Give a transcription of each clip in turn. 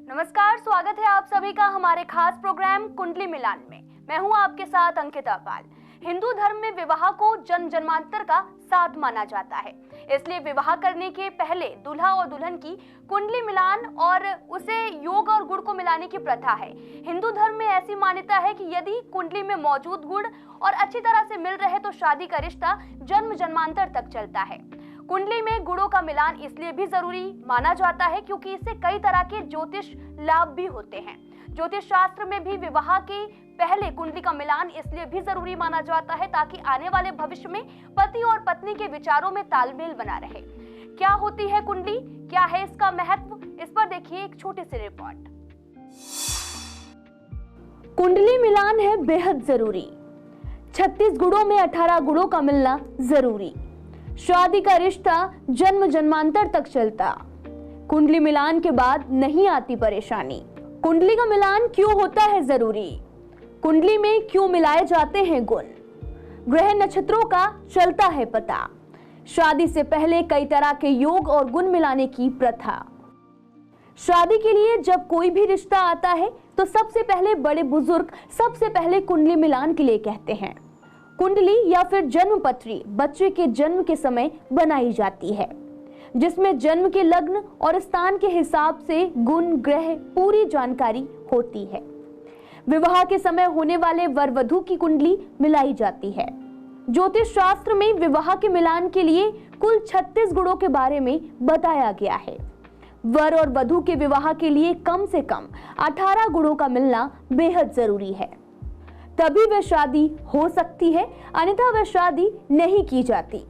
नमस्कार, स्वागत है आप सभी का हमारे खास प्रोग्राम कुंडली मिलान में। मैं हूं आपके साथ अंकिता पाल। हिंदू धर्म में विवाह को जन्म जन्मांतर का साथ माना जाता है, इसलिए विवाह करने के पहले दूल्हा और दुल्हन की कुंडली मिलान और उसे योग और गुण को मिलाने की प्रथा है। हिंदू धर्म में ऐसी मान्यता है कि यदि कुंडली में मौजूद गुण और अच्छी तरह से मिल रहे तो शादी का रिश्ता जन्म जन्मांतर तक चलता है। कुंडली में गुणों का मिलान इसलिए भी जरूरी माना जाता है क्योंकि इससे कई तरह के ज्योतिष लाभ भी होते हैं। ज्योतिष शास्त्र में भी विवाह के पहले कुंडली का मिलान इसलिए भी जरूरी माना जाता है ताकि आने वाले भविष्य में पति और पत्नी के विचारों में तालमेल बना रहे। क्या होती है कुंडली, क्या है इसका महत्व, इस पर देखिए एक छोटी सी रिपोर्ट। कुंडली मिलान है बेहद जरूरी। 36 गुणों में 18 गुणों का मिलना जरूरी। शादी का रिश्ता जन्म जन्मांतर तक चलता। कुंडली मिलान के बाद नहीं आती परेशानी। कुंडली का मिलान क्यों होता है जरूरी? कुंडली में क्यों मिलाए जाते हैं गुण? ग्रह नक्षत्रों का चलता है पता। शादी से पहले कई तरह के योग और गुण मिलाने की प्रथा। शादी के लिए जब कोई भी रिश्ता आता है तो सबसे पहले बड़े बुजुर्ग सबसे पहले कुंडली मिलान के लिए कहते हैं। कुंडली या फिर जन्म पत्री बच्चे के जन्म के समय बनाई जाती है, जिसमें जन्म के लग्न और स्थान के हिसाब से गुण ग्रह पूरी जानकारी होती है। विवाह के समय होने वाले वर वधू की कुंडली मिलाई जाती है। ज्योतिष शास्त्र में विवाह के मिलान के लिए कुल 36 गुणों के बारे में बताया गया है। वर और वधू के विवाह के लिए कम से कम 18 गुणों का मिलना बेहद जरूरी है, तभी वह शादी हो सकती है, अन्यथा वह शादी नहीं की जाती।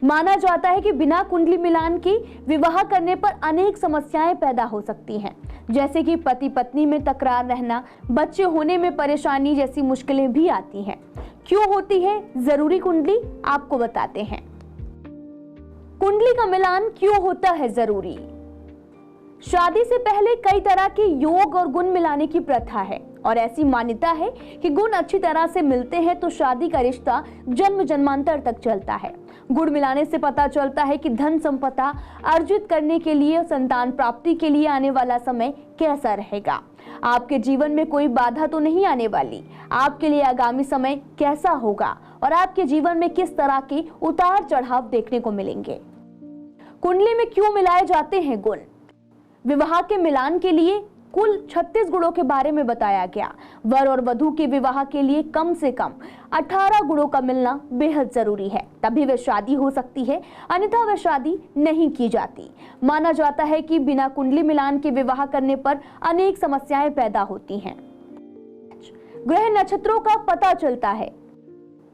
माना जाता है कि बिना कुंडली मिलान के विवाह करने पर अनेक समस्याएं पैदा हो सकती हैं, जैसे कि पति पत्नी में तकरार रहना, बच्चे होने में परेशानी जैसी मुश्किलें भी आती हैं। क्यों होती है जरूरी कुंडली, आपको बताते हैं। कुंडली का मिलान क्यों होता है जरूरी? शादी से पहले कई तरह के योग और गुण मिलाने की प्रथा है और ऐसी मान्यता है कि गुण अच्छी तरह से मिलते हैं तो शादी का रिश्ता जन्म जन्मांतर तक चलता है। गुण मिलाने से पता चलता है कि धन संपदा अर्जित करने के लिए, संतान प्राप्ति के लिए आने वाला समय कैसा रहेगा। आपके जीवन में कोई बाधा तो नहीं आने वाली। आपके लिए आगामी समय कैसा होगा और आपके जीवन में किस तरह के उतार चढ़ाव देखने को मिलेंगे। कुंडली में क्यों मिलाए जाते हैं गुण? विवाह के मिलान के लिए कुल 36 गुणों के बारे में बताया गया। वर और वधू के विवाह के लिए कम से कम 18 गुणों का मिलना बेहद जरूरी है, तभी वह शादी हो सकती है, अन्यथा वह शादी नहीं की जाती। माना जाता है कि बिना कुंडली मिलान के विवाह करने पर अनेक समस्याएं पैदा होती हैं। ग्रह नक्षत्रों का पता चलता है।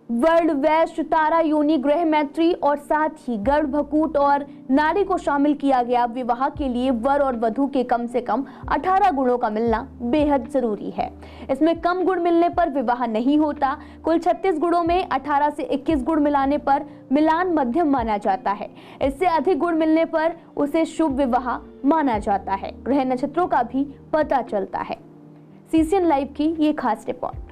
वर्ण, वैश्य, तारा, योनि, ग्रह मैत्री और साथ ही गर्भ, भकूट और नाड़ी को शामिल किया गया। विवाह के लिए वर और वधू के कम से कम 18 गुणों का मिलना बेहद जरूरी है। इसमें कम गुण मिलने पर विवाह नहीं होता। कुल 36 गुणों में 18 से 21 गुण मिलाने पर मिलान मध्यम माना जाता है। इससे अधिक गुण मिलने पर उसे शुभ विवाह माना जाता है। ग्रह नक्षत्रों का भी पता चलता है। सीसीएन लाइव की ये खास रिपोर्ट।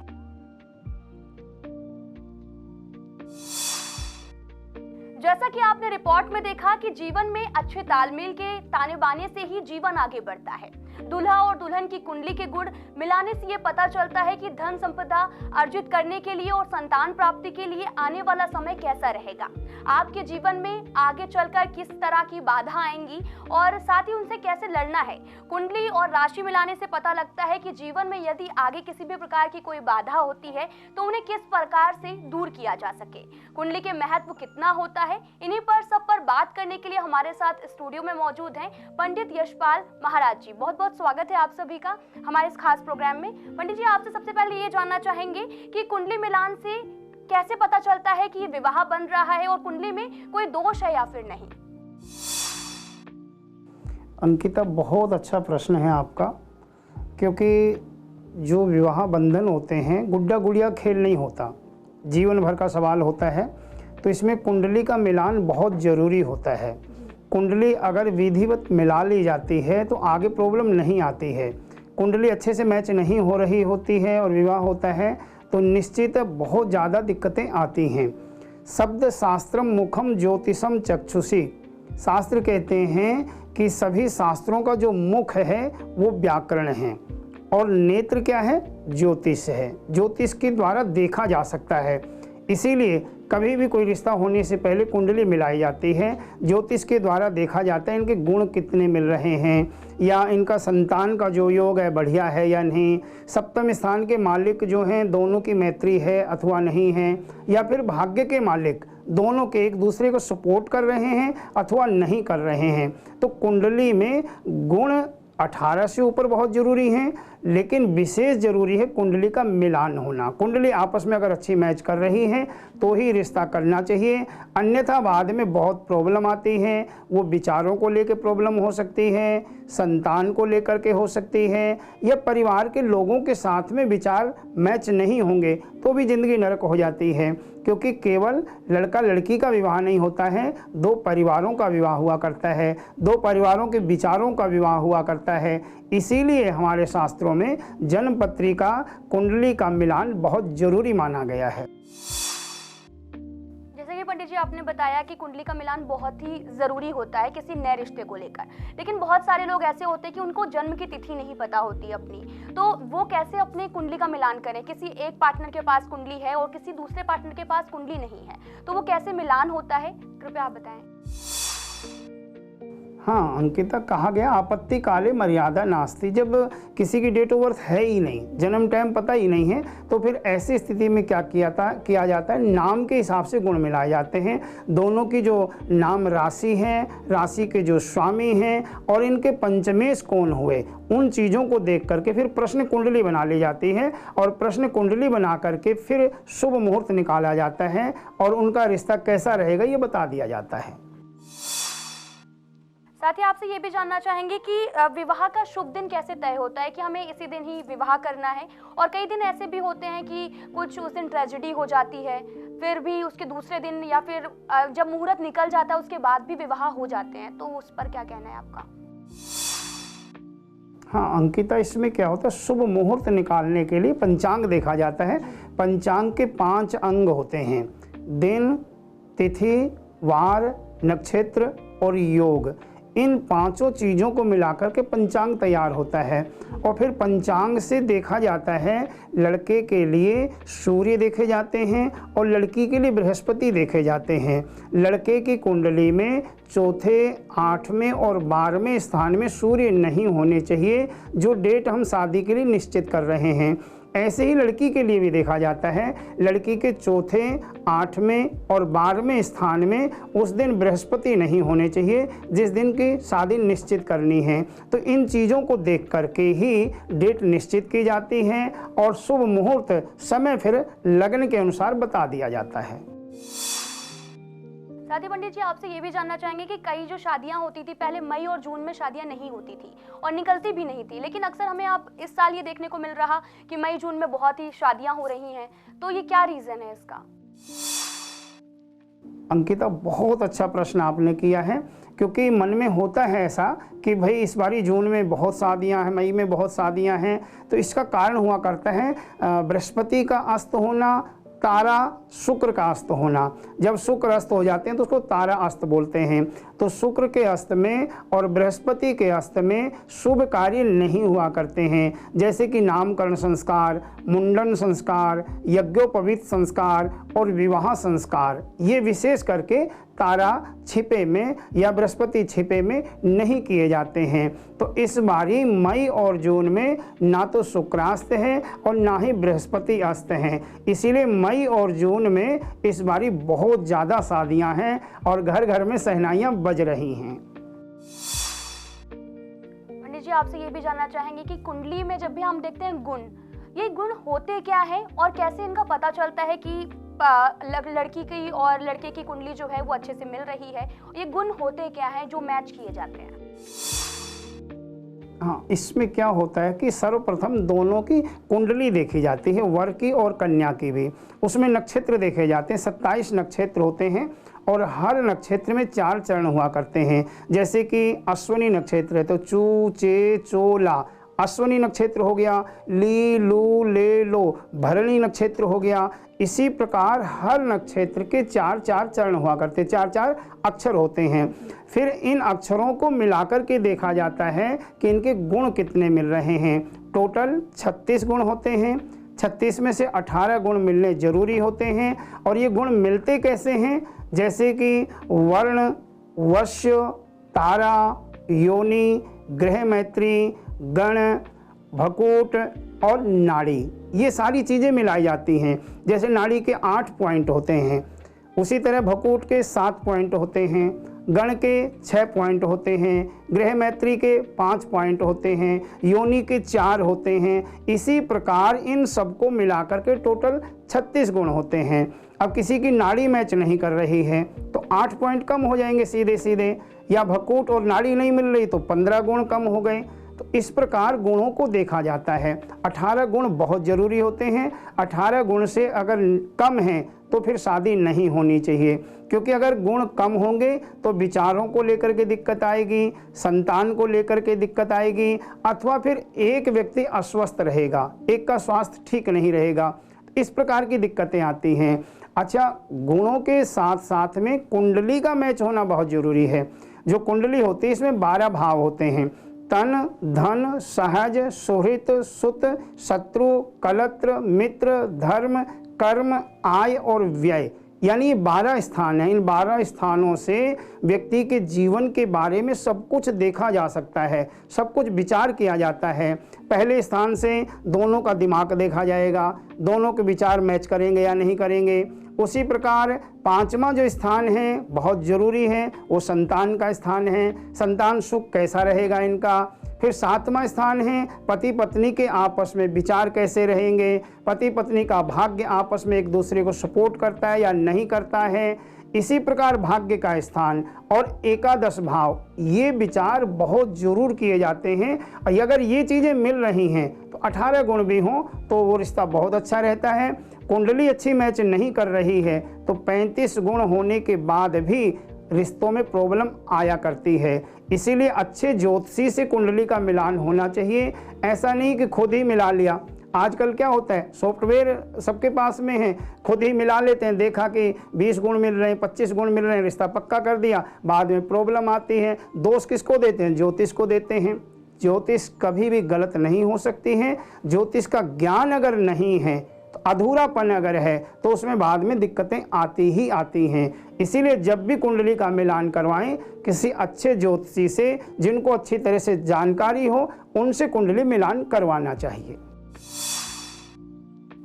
जैसा कि आपने रिपोर्ट में देखा कि जीवन में अच्छे तालमेल के ताने बाने से ही जीवन आगे बढ़ता है। दूल्हा और दुल्हन की कुंडली के गुण मिलाने से ये पता चलता है कि धन संपदा अर्जित करने के लिए और संतान प्राप्ति के लिए आने वाला समय कैसा रहेगा। आपके जीवन में आगे चलकर किस तरह की बाधा आएंगी और साथ ही उनसे कैसे लड़ना है। कुंडली और राशि मिलाने से पता लगता है कि जीवन में यदि आगे किसी भी प्रकार की कोई बाधा होती है तो उन्हें किस प्रकार से दूर किया जा सके। कुंडली के महत्व कितना होता है, इन्हीं पर सब पर बात करने के लिए हमारे साथ स्टूडियो में मौजूद हैं पंडित यशपाल महाराज जी। बहुत बहुत स्वागत है आप सभी का हमारे इस खास प्रोग्राम में। पंडित जी, आपसे सबसे पहले ये जानना चाहेंगे कि कुंडली मिलान से कैसे पता चलता है कि विवाह बन रहा है और कुंडली में कोई दोष है या फिर नहीं? अंकिता, बहुत अच्छा प्रश्न है आपका, क्योंकि जो विवाह बंधन होते हैं गुड्डा गुड़िया खेल नहीं होता, जीवन भर का सवाल होता है। तो इसमें कुंडली का मिलान बहुत ज़रूरी होता है। कुंडली अगर विधिवत मिला ली जाती है तो आगे प्रॉब्लम नहीं आती है। कुंडली अच्छे से मैच नहीं हो रही होती है और विवाह होता है तो निश्चित बहुत ज़्यादा दिक्कतें आती हैं। शब्द शास्त्रम मुखम ज्योतिषम चक्षुषी, शास्त्र कहते हैं कि सभी शास्त्रों का जो मुख्य है वो व्याकरण है और नेत्र क्या है, ज्योतिष है। ज्योतिष के द्वारा देखा जा सकता है, इसीलिए कभी भी कोई रिश्ता होने से पहले कुंडली मिलाई जाती है। ज्योतिष के द्वारा देखा जाता है इनके गुण कितने मिल रहे हैं, या इनका संतान का जो योग है बढ़िया है या नहीं, सप्तम स्थान के मालिक जो हैं दोनों की मैत्री है अथवा नहीं है, या फिर भाग्य के मालिक दोनों के एक दूसरे को सपोर्ट कर रहे हैं अथवा नहीं कर रहे हैं। तो कुंडली में गुण 18 से ऊपर बहुत ज़रूरी हैं, लेकिन विशेष ज़रूरी है कुंडली का मिलान होना। कुंडली आपस में अगर अच्छी मैच कर रही है तो ही रिश्ता करना चाहिए, अन्यथा बाद में बहुत प्रॉब्लम आती है। वो विचारों को लेकर प्रॉब्लम हो सकती है, संतान को लेकर के हो सकती है, या परिवार के लोगों के साथ में विचार मैच नहीं होंगे तो भी ज़िंदगी नरक हो जाती है। क्योंकि केवल लड़का लड़की का विवाह नहीं होता है, दो परिवारों का विवाह हुआ करता है, दो परिवारों के विचारों का विवाह हुआ करता है। इसीलिए हमारे शास्त्रों में जन्म पत्रिका कुंडली का मिलान बहुत जरूरी माना गया है। जैसे कि पंडित जी आपने बताया कि कुंडली का मिलान बहुत ही ज़रूरी होता है किसी नए रिश्ते को लेकर, लेकिन बहुत सारे लोग ऐसे होते हैं कि उनको जन्म की तिथि नहीं पता होती अपनी, तो वो कैसे अपने कुंडली का मिलान करें? किसी एक पार्टनर के पास कुंडली है और किसी दूसरे पार्टनर के पास कुंडली नहीं है, तो वो कैसे मिलान होता है, कृपया आप बताएं। हाँ अंकिता, कहा गया आपत्ति काले मर्यादा नास्ति। जब किसी की डेट ऑफ बर्थ है ही नहीं, जन्म टाइम पता ही नहीं है, तो फिर ऐसी स्थिति में क्या किया जाता है, नाम के हिसाब से गुण मिलाए जाते हैं। दोनों की जो नाम राशि है, राशि के जो स्वामी हैं और इनके पंचमेश कौन हुए, उन चीज़ों को देख करके फिर प्रश्न कुंडली बना ली जाती है, और प्रश्न कुंडली बना करके फिर शुभ मुहूर्त निकाला जाता है और उनका रिश्ता कैसा रहेगा ये बता दिया जाता है। साथ ही आपसे ये भी जानना चाहेंगे कि विवाह का शुभ दिन कैसे तय होता है कि हमें इसी दिन ही विवाह करना है, और कई दिन ऐसे भी होते हैं कि कुछ उस दिन ट्रेजेडी हो जाती है, फिर भी उसके दूसरे दिन या फिर जब मुहूर्त निकल जाता है उसके बाद भी विवाह हो जाते हैं, तो उस पर क्या कहना है आपका? हाँ अंकिता, इसमें क्या होता है, शुभ मुहूर्त निकालने के लिए पंचांग देखा जाता है। पंचांग के 5 अंग होते हैं, दिन, तिथि, वार, नक्षत्र और योग। इन 5 चीज़ों को मिलाकर के पंचांग तैयार होता है, और फिर पंचांग से देखा जाता है, लड़के के लिए सूर्य देखे जाते हैं और लड़की के लिए बृहस्पति देखे जाते हैं। लड़के की कुंडली में चौथे, 8वें और 12वें स्थान में सूर्य नहीं होने चाहिए, जो डेट हम शादी के लिए निश्चित कर रहे हैं। ऐसे ही लड़की के लिए भी देखा जाता है, लड़की के चौथे, 8वें और 12वें स्थान में उस दिन बृहस्पति नहीं होने चाहिए जिस दिन की शादी निश्चित करनी है। तो इन चीज़ों को देख करके ही डेट निश्चित की जाती है और शुभ मुहूर्त समय फिर लग्न के अनुसार बता दिया जाता है। साथ ही पंडित जी आपसे ये भी जानना चाहेंगे कि कई जो शादियां होती थी पहले मई और जून में शादियां नहीं होती थी और निकलती भी नहीं थी, लेकिन अक्सर हमें अब इस साल ये देखने को मिल रहा कि मई जून में बहुत ही शादियां हो रही हैं, तो ये क्या रीज़न है इसका? अंकिता, बहुत अच्छा प्रश्न आपने किया है, क्योंकि मन में होता है ऐसा कि भाई इस बारी जून में बहुत शादियां हैं, मई में बहुत शादियां हैं। तो इसका कारण हुआ करता है बृहस्पति का अस्त होना, तारा शुक्र का अस्त होना। जब शुक्र अस्त हो जाते हैं तो उसको तारा अस्त बोलते हैं। तो शुक्र के अस्त में और बृहस्पति के अस्त में शुभ कार्य नहीं हुआ करते हैं, जैसे कि नामकरण संस्कार, मुंडन संस्कार, यज्ञोपवीत संस्कार और विवाह संस्कार। ये विशेष करके तारा छिपे में या बृहस्पति छिपे में नहीं किए जाते हैं। तो इस बारी मई और जून में ना तो शुक्रास्त है और ना ही बृहस्पति अस्त हैं, इसीलिए मई और जून में इस बारी बहुत ज़्यादा शादियां हैं और घर घर में शहनाइयाँ बज रही हैं। पंडित जी आपसे ये भी जानना चाहेंगे कि कुंडली में जब भी हम देखते हैं गुण, ये गुण होते क्या है और कैसे इनका पता चलता है कि लड़की की और लड़के की कुंडली जो है वो अच्छे से मिल रही है? ये गुण होते क्या है जो मैच किए जाते हैं? हाँ, इसमें क्या होता है कि सर्वप्रथम दोनों की कुंडली देखी जाती है, वर की और कन्या की भी। उसमें नक्षत्र देखे जाते हैं, 27 नक्षत्र होते हैं और हर नक्षत्र में 4 चरण हुआ करते हैं। जैसे कि अश्विनी नक्षत्र है तो चू, चे, चोला अश्वनी नक्षत्र हो गया, ली लू ले लो, भरणी नक्षत्र हो गया। इसी प्रकार हर नक्षत्र के 4-4 चरण हुआ करते, 4-4 अक्षर होते हैं। फिर इन अक्षरों को मिलाकर के देखा जाता है कि इनके गुण कितने मिल रहे हैं। टोटल 36 गुण होते हैं। 36 में से 18 गुण मिलने जरूरी होते हैं। और ये गुण मिलते कैसे हैं? जैसे कि वर्ण, वश्य, तारा, योनि, ग्रह मैत्री, गण, भकूट और नाड़ी, ये सारी चीज़ें मिलाई जाती हैं। जैसे नाड़ी के 8 पॉइंट होते हैं, उसी तरह भकूट के 7 पॉइंट होते हैं, गण के 6 पॉइंट होते हैं, ग्रह मैत्री के 5 पॉइंट होते हैं, योनि के 4 होते हैं। इसी प्रकार इन सबको मिलाकर के टोटल 36 गुण होते हैं। अब किसी की नाड़ी मैच नहीं कर रही है तो 8 पॉइंट कम हो जाएंगे सीधे सीधे, या भकूट और नाड़ी नहीं मिल रही तो 15 गुण कम हो गए। तो इस प्रकार गुणों को देखा जाता है। 18 गुण बहुत ज़रूरी होते हैं। 18 गुण से अगर कम हैं तो फिर शादी नहीं होनी चाहिए, क्योंकि अगर गुण कम होंगे तो विचारों को लेकर के दिक्कत आएगी, संतान को लेकर के दिक्कत आएगी, अथवा फिर एक व्यक्ति अस्वस्थ रहेगा, एक का स्वास्थ्य ठीक नहीं रहेगा। इस प्रकार की दिक्कतें आती हैं। अच्छा, गुणों के साथ साथ में कुंडली का मैच होना बहुत ज़रूरी है। जो कुंडली होती है इसमें 12 भाव होते हैं। तन, धन, सहज, सुहृत, सुत, शत्रु, कलत्र, मित्र, धर्म, कर्म, आय और व्यय, यानी ये 12 स्थान हैं। इन 12 स्थानों से व्यक्ति के जीवन के बारे में सब कुछ देखा जा सकता है, सब कुछ विचार किया जाता है। पहले स्थान से दोनों का दिमाग देखा जाएगा, दोनों के विचार मैच करेंगे या नहीं करेंगे। उसी प्रकार 5वां जो स्थान है बहुत ज़रूरी है, वो संतान का स्थान है। संतान सुख कैसा रहेगा इनका। फिर 7वां स्थान है पति पत्नी के आपस में विचार कैसे रहेंगे, पति पत्नी का भाग्य आपस में एक दूसरे को सपोर्ट करता है या नहीं करता है। इसी प्रकार भाग्य का स्थान और 11 भाव, ये विचार बहुत ज़रूर किए जाते हैं। और अगर ये चीज़ें मिल रही हैं तो 18 गुण भी हों तो वो रिश्ता बहुत अच्छा रहता है। कुंडली अच्छी मैच नहीं कर रही है तो 35 गुण होने के बाद भी रिश्तों में प्रॉब्लम आया करती है। इसीलिए अच्छे ज्योतिषी से कुंडली का मिलान होना चाहिए। ऐसा नहीं कि खुद ही मिला लिया। आजकल क्या होता है, सॉफ्टवेयर सबके पास में है, खुद ही मिला लेते हैं, देखा कि 20 गुण मिल रहे हैं, 25 गुण मिल रहे हैं, रिश्ता पक्का कर दिया, बाद में प्रॉब्लम आती है। दोष किसको देते हैं? ज्योतिष को देते हैं। ज्योतिष कभी भी गलत नहीं हो सकती है। ज्योतिष का ज्ञान अगर नहीं है तो अधूरापन अगर है तो उसमें बाद में दिक्कतें आती ही आती हैं। इसीलिए जब भी कुंडली का मिलान करवाएं किसी अच्छे ज्योतिषी से, जिनको अच्छी तरह से जानकारी हो, उनसे कुंडली मिलान करवाना चाहिए।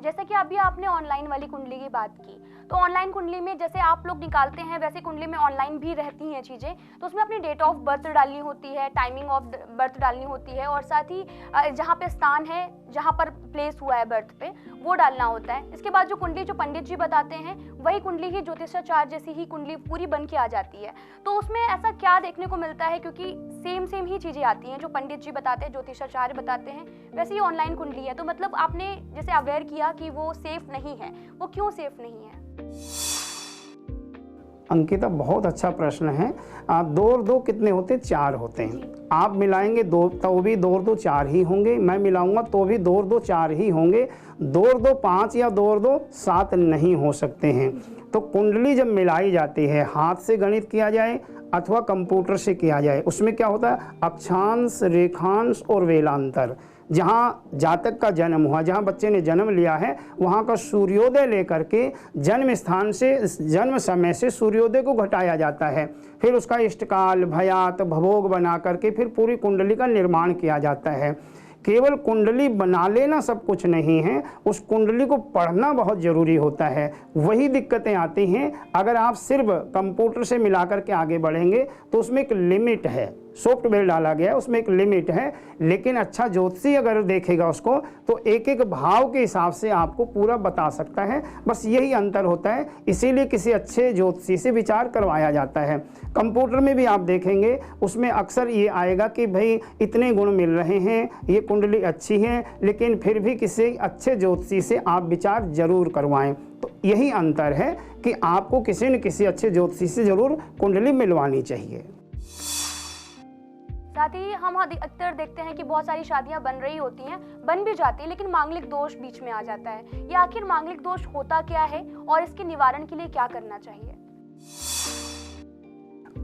जैसे कि अभी आपने ऑनलाइन वाली कुंडली की बात की, तो ऑनलाइन कुंडली में जैसे आप लोग निकालते हैं वैसे कुंडली में ऑनलाइन भी रहती हैं चीज़ें। तो उसमें अपनी डेट ऑफ बर्थ डालनी होती है, टाइमिंग ऑफ बर्थ डालनी होती है, और साथ ही जहाँ पे स्थान है, जहाँ पर प्लेस हुआ है बर्थ पे, वो डालना होता है। इसके बाद जो कुंडली जो पंडित जी बताते हैं वही कुंडली ही ज्योतिषाचार्य जैसी ही कुंडली पूरी बन के आ जाती है। तो उसमें ऐसा क्या देखने को मिलता है, क्योंकि सेम ही चीज़ें आती हैं जो पंडित जी बताते हैं, ज्योतिषाचार्य बताते हैं, वैसे ही ऑनलाइन कुंडली है। तो मतलब आपने जैसे अवेयर किया कि वो सेफ नहीं है, वो क्यों सेफ नहीं है? अंकिता, बहुत अच्छा प्रश्न है। 2 और 2 कितने होते? 4 होते हैं। आप मिलाएंगे 2 तो भी 2 और 2 4 ही होंगे, मैं मिलाऊंगा तो भी 2 और 2 4 ही होंगे। 2 और 2 5 या 2 और 2 7 नहीं हो सकते हैं। तो कुंडली जब मिलाई जाती है, हाथ से गणित किया जाए अथवा कंप्यूटर से किया जाए, उसमें क्या होता है? अक्षांश, रेखांश और वेलांतर। जहाँ जातक का जन्म हुआ, जहाँ बच्चे ने जन्म लिया है, वहाँ का सूर्योदय लेकर के जन्म स्थान से, जन्म समय से सूर्योदय को घटाया जाता है। फिर उसका इष्टकाल, भयात, भभोग बना करके फिर पूरी कुंडली का निर्माण किया जाता है। केवल कुंडली बना लेना सब कुछ नहीं है, उस कुंडली को पढ़ना बहुत ज़रूरी होता है। वही दिक्कतें आती हैं। अगर आप सिर्फ कंप्यूटर से मिला करके आगे बढ़ेंगे तो उसमें एक लिमिट है, सॉफ्टवेयर डाला गया है, उसमें एक लिमिट है। लेकिन अच्छा ज्योतिषी अगर देखेगा उसको तो एक एक भाव के हिसाब से आपको पूरा बता सकता है। बस यही अंतर होता है। इसीलिए किसी अच्छे ज्योतिषी से विचार करवाया जाता है। कंप्यूटर में भी आप देखेंगे उसमें अक्सर ये आएगा कि भाई इतने गुण मिल रहे हैं, ये कुंडली अच्छी है, लेकिन फिर भी किसी अच्छे ज्योतिषी से आप विचार जरूर करवाएं। तो यही अंतर है कि आपको किसी न किसी अच्छे ज्योतिषी से जरूर कुंडली मिलवानी चाहिए। साथ ही हम अधिकतर देखते हैं कि बहुत सारी शादियां बन रही होती हैं, बन भी जाती है, लेकिन मांगलिक दोष बीच में आ जाता है। ये आखिर मांगलिक दोष होता क्या है और इसके निवारण के लिए क्या करना चाहिए?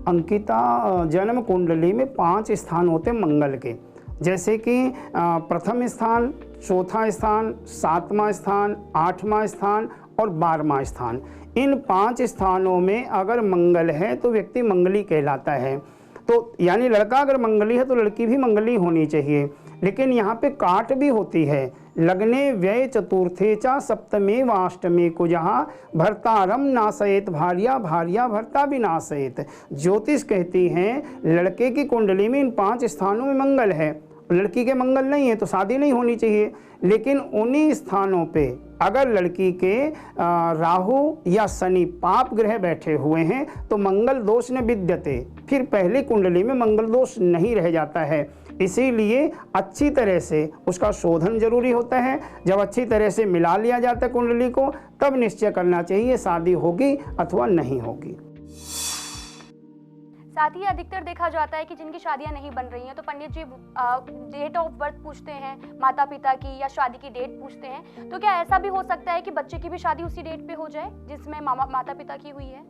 अंकिता, जन्म कुंडली में 5 स्थान होते हैं मंगल के, जैसे कि प्रथम स्थान, चौथा स्थान, 7वां स्थान, 8वां स्थान और 12वां स्थान। इन 5 स्थानों में अगर मंगल है तो व्यक्ति मंगली कहलाता है। तो यानी लड़का अगर मंगली है तो लड़की भी मंगली होनी चाहिए। लेकिन यहाँ पे काट भी होती है, लग्ने व्यय चतुर्थे चा सप्तमे व अष्टमे को जहाँ भर्तारम नासयेत भार्या भार्या भर्ता भी नासयेत। ज्योतिष कहती हैं लड़के की कुंडली में इन 5 स्थानों में मंगल है, लड़की के मंगल नहीं है तो शादी नहीं होनी चाहिए। लेकिन उन्हीं स्थानों पे अगर लड़की के राहु या शनि पाप ग्रह बैठे हुए हैं तो मंगल दोष न विद्यते, फिर पहली कुंडली में मंगल दोष नहीं रह जाता है। इसीलिए अच्छी तरह से उसका शोधन जरूरी होता है। जब अच्छी तरह से मिला लिया जाता है कुंडली को, तब निश्चय करना चाहिए शादी होगी अथवा नहीं होगी। साथ ही अधिकतर देखा जाता है कि जिनकी शादियां नहीं बन रही हैं तो पंडित जी डेट ऑफ बर्थ पूछते हैं माता पिता की, या शादी की डेट पूछते हैं। तो क्या ऐसा भी हो सकता है कि बच्चे की भी शादी उसी डेट पे हो जाए जिसमें माता पिता की हुई है?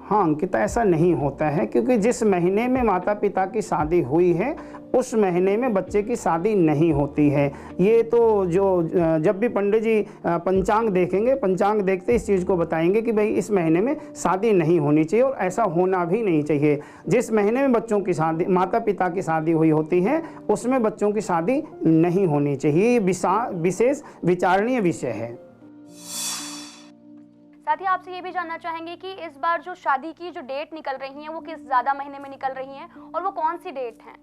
हाँ अंकिता, ऐसा नहीं होता है, क्योंकि जिस महीने में माता पिता की शादी हुई है उस महीने में बच्चे की शादी नहीं होती है। ये तो जब भी पंडित जी पंचांग देखेंगे, पंचांग देखते इस चीज़ को बताएंगे कि भाई इस महीने में शादी नहीं होनी चाहिए, और ऐसा होना भी नहीं चाहिए। जिस महीने में बच्चों की शादी, माता पिता की शादी हुई होती है, उसमें बच्चों की शादी नहीं होनी चाहिए। ये विशेष विचारणीय विषय है। साथ ही आपसे ये भी जानना चाहेंगे कि इस बार जो शादी की जो डेट निकल रही हैं वो किस ज़्यादा महीने में निकल रही हैं और वो कौन सी डेट हैं?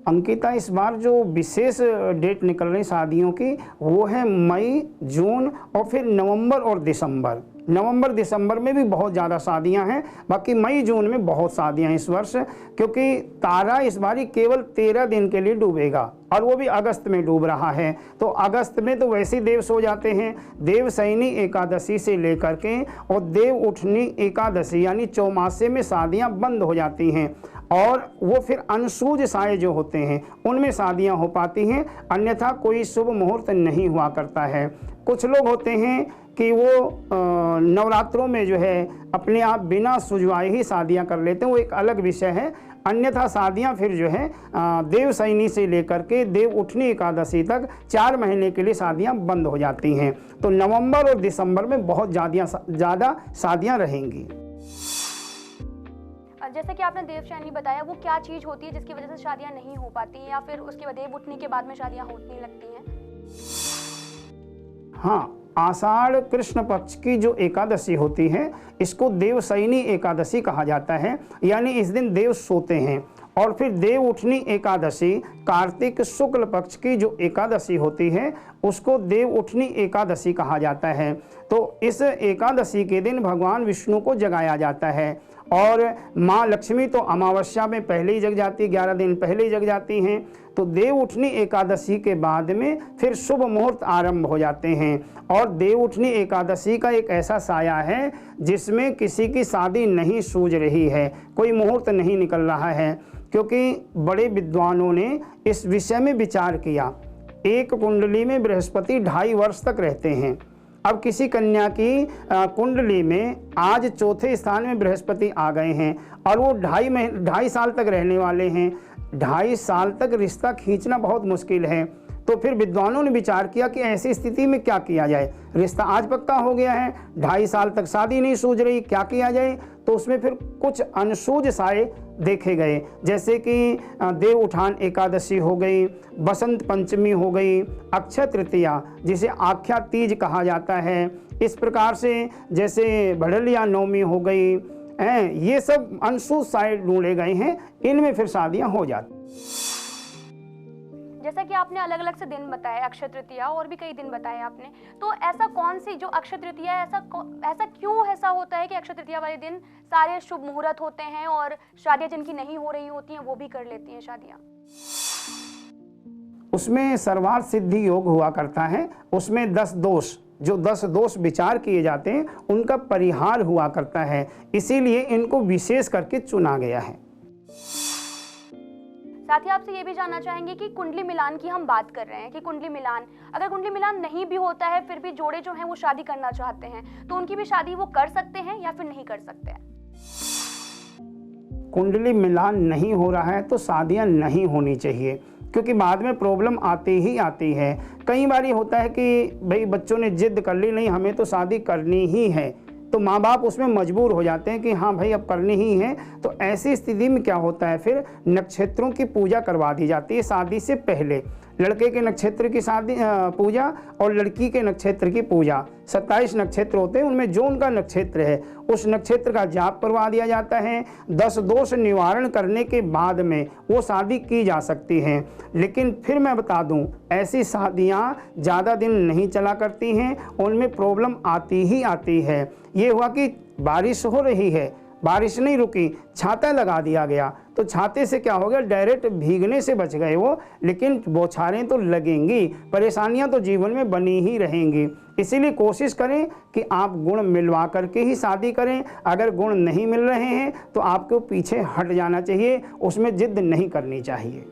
अंकिता, इस बार जो विशेष डेट निकल रही शादियों की वो है मई, जून और फिर नवंबर और दिसंबर। नवंबर दिसंबर में भी बहुत ज़्यादा शादियां हैं, बाकी मई जून में बहुत शादियां हैं इस वर्ष, क्योंकि तारा इस बारी केवल 13 दिन के लिए डूबेगा और वो भी अगस्त में डूब रहा है। तो अगस्त में तो वैसे ही देव सो जाते हैं। देवशयनी एकादशी से लेकर के और देव उठनी एकादशी यानी चौमासे में शादियां बंद हो जाती हैं, और वो फिर अनसूज साए जो होते हैं उनमें शादियां हो पाती हैं, अन्यथा कोई शुभ मुहूर्त नहीं हुआ करता है। कुछ लोग होते हैं कि वो नवरात्रों में जो है अपने आप बिना सुझवाए ही शादियां कर लेते हैं, वो एक अलग विषय है। अन्यथा शादियां फिर जो है देवशयनी से लेकर के देव उठनी एकादशी तक 4 महीने के लिए शादियां बंद हो जाती हैं। तो नवंबर और दिसंबर में बहुत ज़्यादा शादियां रहेंगी। जैसे कि आपने देवशयनी बताया, वो क्या चीज़ होती है जिसकी वजह से शादियां नहीं हो पाती हैं, या फिर उसके बाद देव उठने के बाद में शादियां होने लगती हैं? हाँ, आषाढ़ कृष्ण पक्ष की जो एकादशी होती है इसको देवशयनी एकादशी कहा जाता है, यानी इस दिन देव सोते हैं। और फिर देव उठनी एकादशी कार्तिक शुक्ल पक्ष की जो एकादशी होती है उसको देव उठनी एकादशी कहा जाता है। तो इस एकादशी के दिन भगवान विष्णु को जगाया जाता है, और माँ लक्ष्मी तो अमावस्या में पहले ही जग जाती है, 11 दिन पहले ही जग जाती हैं। तो देव उठनी एकादशी के बाद में फिर शुभ मुहूर्त आरंभ हो जाते हैं। और देव उठनी एकादशी का एक ऐसा साया है जिसमें किसी की शादी नहीं सूझ रही है, कोई मुहूर्त नहीं निकल रहा है, क्योंकि बड़े विद्वानों ने इस विषय में विचार किया। एक कुंडली में बृहस्पति 2.5 वर्ष तक रहते हैं। अब किसी कन्या की कुंडली में आज 4थे स्थान में बृहस्पति आ गए हैं और वो 2.5 साल तक रहने वाले हैं। 2.5 साल तक रिश्ता खींचना बहुत मुश्किल है। तो फिर विद्वानों ने विचार किया कि ऐसी स्थिति में क्या किया जाए। रिश्ता आज पक्का हो गया है, 2.5 साल तक शादी नहीं सूझ रही, क्या किया जाए। तो उसमें फिर कुछ अनसूझ साए देखे गए, जैसे कि देव उठान एकादशी हो गई, बसंत पंचमी हो गई, अक्षय तृतीया जिसे आख्या तीज कहा जाता है, इस प्रकार से जैसे भड़लिया नवमी हो गई, ये सब अनसूझ साए ढूंढे गए हैं, इनमें फिर शादियां हो जाती। जैसा कि आपने अलग अलग से दिन बताए, अक्षय तृतीया और भी कई दिन बताए आपने, तो ऐसा कौन सी जो अक्षय तृतीया है, ऐसा क्यों ऐसा होता है कि अक्षय तृतीया वाले दिन सारे शुभ मुहूर्त होते हैं और शादियां जिनकी नहीं हो रही होती हैं वो भी कर लेती हैं शादियां? उसमें सर्वार्थ सिद्धि योग हुआ करता है, उसमें 10 दोष जो 10 दोष विचार किए जाते हैं उनका परिहार हुआ करता है, इसीलिए इनको विशेष करके चुना गया है। साथ ही आपसे ये भी जानना चाहेंगे कि कुंडली मिलान की हम बात कर रहे हैं कि कुंडली मिलान, अगर कुंडली मिलान नहीं भी होता है फिर भी जोड़े जो हैं वो शादी करना चाहते हैं तो उनकी भी शादी वो कर सकते हैं या फिर नहीं कर सकते हैं? कुंडली मिलान नहीं हो रहा है तो शादियां नहीं होनी चाहिए, क्योंकि बाद में प्रॉब्लम आती ही आती है। कई बार ये होता है कि भाई बच्चों ने जिद कर ली, नहीं हमें तो शादी करनी ही है, तो माँ बाप उसमें मजबूर हो जाते हैं कि हाँ भाई अब करनी ही है। तो ऐसी स्थिति में क्या होता है, फिर नक्षत्रों की पूजा करवा दी जाती है शादी से पहले। लड़के के नक्षत्र की शादी पूजा और लड़की के नक्षत्र की पूजा, 27 नक्षत्र होते हैं, उनमें जो उनका नक्षत्र है उस नक्षत्र का जाप करवा दिया जाता है। 10 दोष निवारण करने के बाद में वो शादी की जा सकती है। लेकिन फिर मैं बता दूं, ऐसी शादियां ज़्यादा दिन नहीं चला करती हैं, उनमें प्रॉब्लम आती ही आती है। ये हुआ कि बारिश हो रही है, बारिश नहीं रुकी, छाता लगा दिया गया, तो छाते से क्या हो गया, डायरेक्ट भीगने से बच गए वो, लेकिन बौछारें तो लगेंगी, परेशानियां तो जीवन में बनी ही रहेंगी। इसीलिए कोशिश करें कि आप गुण मिलवा करके ही शादी करें। अगर गुण नहीं मिल रहे हैं तो आपको पीछे हट जाना चाहिए, उसमें जिद नहीं करनी चाहिए।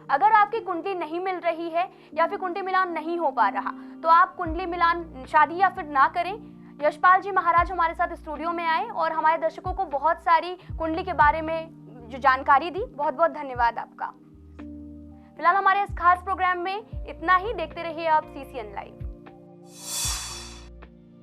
अगर आपकी कुंडली नहीं मिल रही है या फिर कुंडली मिलान नहीं हो पा रहा तो आप कुंडली मिलान शादी या फिर ना करें। यशपाल जी महाराज हमारे साथ स्टूडियो में आए और हमारे दर्शकों को बहुत सारी कुंडली के बारे में जो जानकारी दी, बहुत बहुत धन्यवाद आपका। फिलहाल हमारे इस खास प्रोग्राम में इतना ही। देखते रहिए आप CCN लाइव।